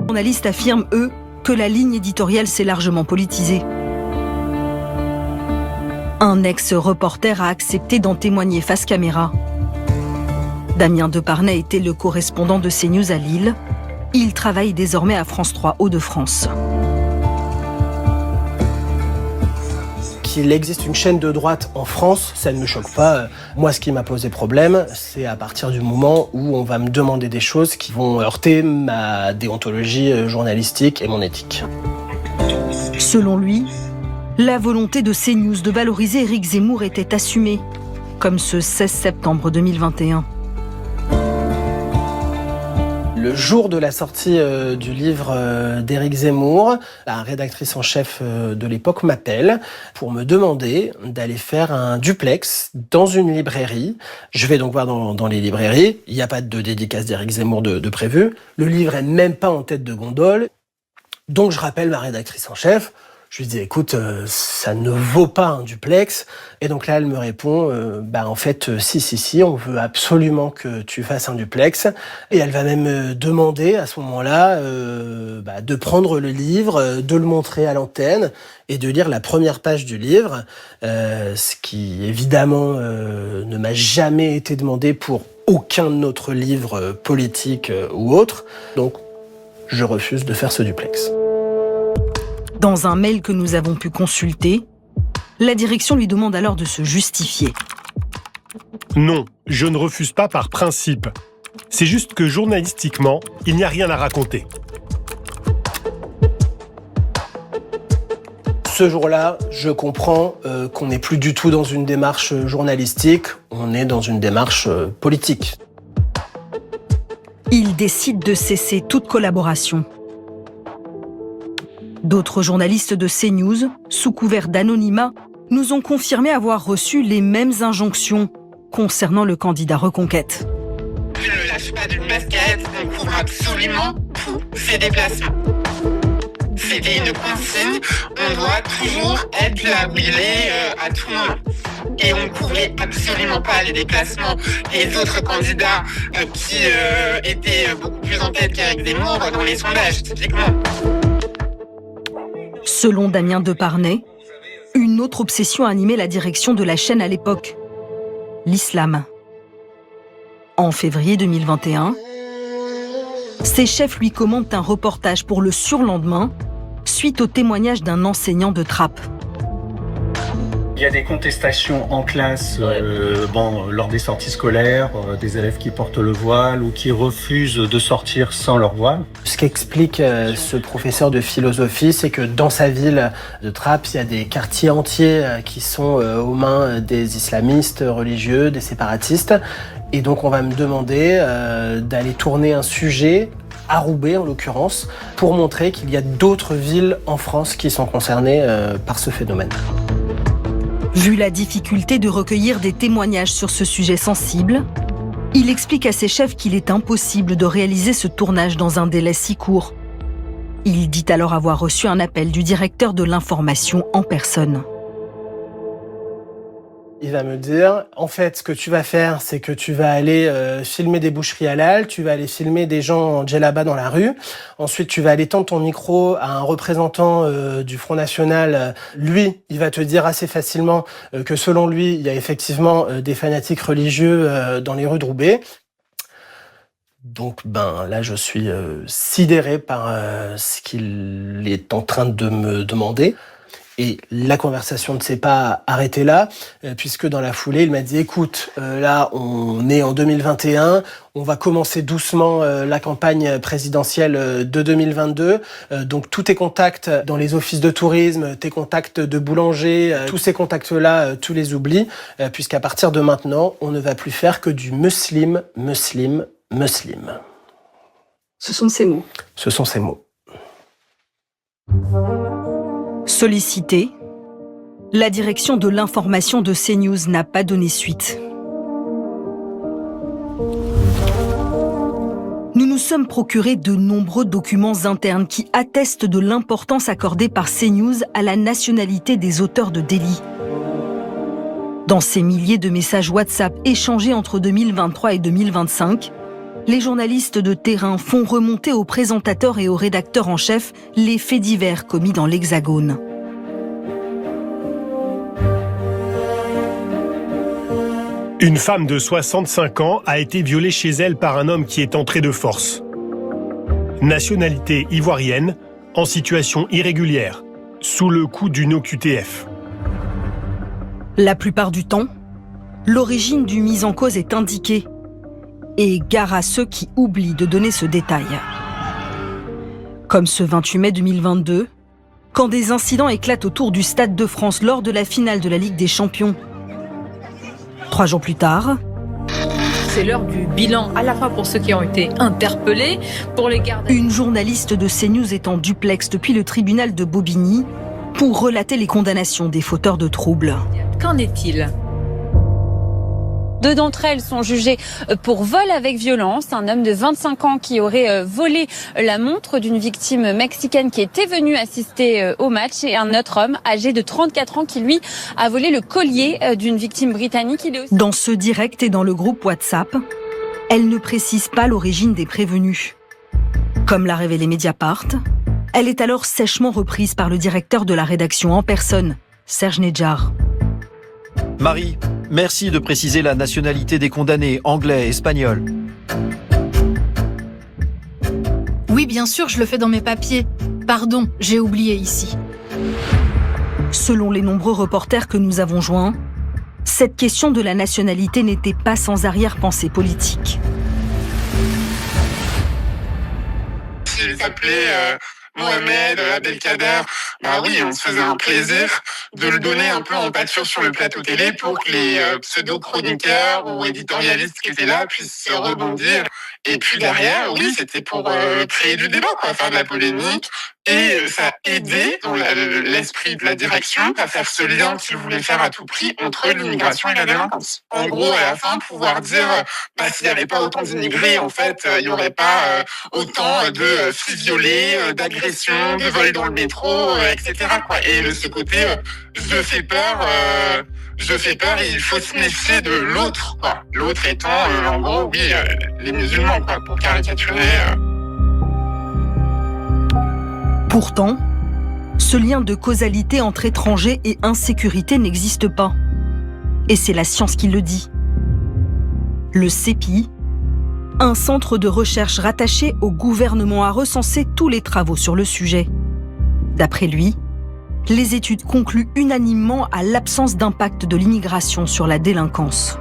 Les journalistes affirment, eux, que la ligne éditoriale s'est largement politisée. Un ex-reporter a accepté d'en témoigner face caméra. Damien Deparnay était le correspondant de CNews à Lille. Il travaille désormais à France 3 Hauts-de-France. Qu'il existe une chaîne de droite en France, ça ne me choque pas. Moi, ce qui m'a posé problème, c'est à partir du moment où on va me demander des choses qui vont heurter ma déontologie journalistique et mon éthique. Selon lui, la volonté de CNews de valoriser Éric Zemmour était assumée, comme ce 16 septembre 2021. Le jour de la sortie du livre d'Éric Zemmour, la rédactrice en chef de l'époque m'appelle pour me demander d'aller faire un duplex dans une librairie. Je vais donc voir dans les librairies. Il n'y a pas de dédicace d'Éric Zemmour de prévu. Le livre est même pas en tête de gondole. Donc je rappelle ma rédactrice en chef. Je lui dis, écoute, ça ne vaut pas un duplex. Et donc là, elle me répond, en fait, si, on veut absolument que tu fasses un duplex. Et elle va même demander à ce moment-là de prendre le livre, de le montrer à l'antenne et de lire la première page du livre, ce qui évidemment ne m'a jamais été demandé pour aucun autre livre politique ou autre. Donc, je refuse de faire ce duplex. Dans un mail que nous avons pu consulter, la direction lui demande alors de se justifier. Non, je ne refuse pas par principe. C'est juste que journalistiquement, il n'y a rien à raconter. Ce jour-là, je comprends qu'on n'est plus du tout dans une démarche journalistique, on est dans une démarche politique. Il décide de cesser toute collaboration. D'autres journalistes de CNews, sous couvert d'anonymat, nous ont confirmé avoir reçu les mêmes injonctions concernant le candidat Reconquête. Je ne lâche pas d'une basket, on couvre absolument tous ces déplacements. C'était une consigne, on doit toujours être là où il est à tout moment. Et on ne couvrait absolument pas les déplacements des autres candidats qui étaient beaucoup plus en tête qu'Éric Zemmour dans les sondages, typiquement. Selon Damien Deparnay, une autre obsession animait la direction de la chaîne à l'époque, l'islam. En février 2021, ses chefs lui commandent un reportage pour le surlendemain, suite au témoignage d'un enseignant de Trappes. Il y a des contestations en classe lors des sorties scolaires, des élèves qui portent le voile ou qui refusent de sortir sans leur voile. Ce qu'explique ce professeur de philosophie, c'est que dans sa ville de Trappes, il y a des quartiers entiers qui sont aux mains des islamistes religieux, des séparatistes. Et donc on va me demander d'aller tourner un sujet à Roubaix en l'occurrence, pour montrer qu'il y a d'autres villes en France qui sont concernées par ce phénomène. Vu la difficulté de recueillir des témoignages sur ce sujet sensible, il explique à ses chefs qu'il est impossible de réaliser ce tournage dans un délai si court. Il dit alors avoir reçu un appel du directeur de l'information en personne. Il va me dire, en fait, ce que tu vas faire, c'est que tu vas aller filmer des boucheries halal, tu vas aller filmer des gens en djellaba dans la rue. Ensuite, tu vas aller tendre ton micro à un représentant du Front National. Lui, il va te dire assez facilement que selon lui, il y a effectivement des fanatiques religieux dans les rues de Roubaix. Donc, là, je suis sidéré par ce qu'il est en train de me demander. Et la conversation ne s'est pas arrêtée là, puisque dans la foulée, il m'a dit « Écoute, là, on est en 2021, on va commencer doucement la campagne présidentielle de 2022. Donc tous tes contacts dans les offices de tourisme, tes contacts de boulanger, tous ces contacts-là, tu les oublies, puisqu'à partir de maintenant, on ne va plus faire que du muslim. » Ce sont ces mots. Ce sont ces mots. Sollicité, la direction de l'information de CNews n'a pas donné suite. Nous nous sommes procurés de nombreux documents internes qui attestent de l'importance accordée par CNews à la nationalité des auteurs de délits. Dans ces milliers de messages WhatsApp échangés entre 2023 et 2025, les journalistes de terrain font remonter aux présentateurs et aux rédacteurs en chef les faits divers commis dans l'Hexagone. Une femme de 65 ans a été violée chez elle par un homme qui est entré de force. Nationalité ivoirienne, en situation irrégulière, sous le coup d'une OQTF. La plupart du temps, l'origine du mis en cause est indiquée. Et gare à ceux qui oublient de donner ce détail. Comme ce 28 mai 2022, quand des incidents éclatent autour du Stade de France lors de la finale de la Ligue des Champions. 3 jours plus tard, c'est l'heure du bilan, à la fois pour ceux qui ont été interpellés, pour les gardes. Une journaliste de CNews est en duplex depuis le tribunal de Bobigny pour relater les condamnations des fauteurs de troubles. Qu'en est-il ? 2 d'entre elles sont jugées pour vol avec violence. Un homme de 25 ans qui aurait volé la montre d'une victime mexicaine qui était venue assister au match, et un autre homme âgé de 34 ans qui, lui, a volé le collier d'une victime britannique. Il est aussi... Dans ce direct et dans le groupe WhatsApp, elle ne précise pas l'origine des prévenus. Comme l'a révélé Mediapart, elle est alors sèchement reprise par le directeur de la rédaction en personne, Serge Nedjar. Marie, merci de préciser la nationalité des condamnés, anglais, espagnol. Oui, bien sûr, je le fais dans mes papiers. Pardon, j'ai oublié ici. Selon les nombreux reporters que nous avons joints, cette question de la nationalité n'était pas sans arrière-pensée politique. S'il s'appelait Mohamed Abdelkader, bah oui, on se faisait un plaisir de le donner un peu en pâture sur le plateau télé pour que les pseudo-chroniqueurs ou éditorialistes qui étaient là puissent rebondir. Et puis derrière, oui, c'était pour créer du débat, quoi, faire de la polémique. Et ça a aidé dans l'esprit de la direction à faire ce lien qu'ils voulaient faire à tout prix entre l'immigration et la délinquance. En gros, à la fin, pouvoir dire, s'il n'y avait pas autant d'immigrés, en fait, il n'y aurait pas autant de filles violées, d'agressions, de vols dans le métro, etc., quoi. Et ce côté, je fais peur, et il faut se méfier de l'autre, quoi. L'autre étant, en gros, oui, les musulmans, quoi, pour caricaturer. Pourtant, ce lien de causalité entre étrangers et insécurité n'existe pas. Et c'est la science qui le dit. Le CEPI, un centre de recherche rattaché au gouvernement, a recensé tous les travaux sur le sujet. D'après lui, les études concluent unanimement à l'absence d'impact de l'immigration sur la délinquance.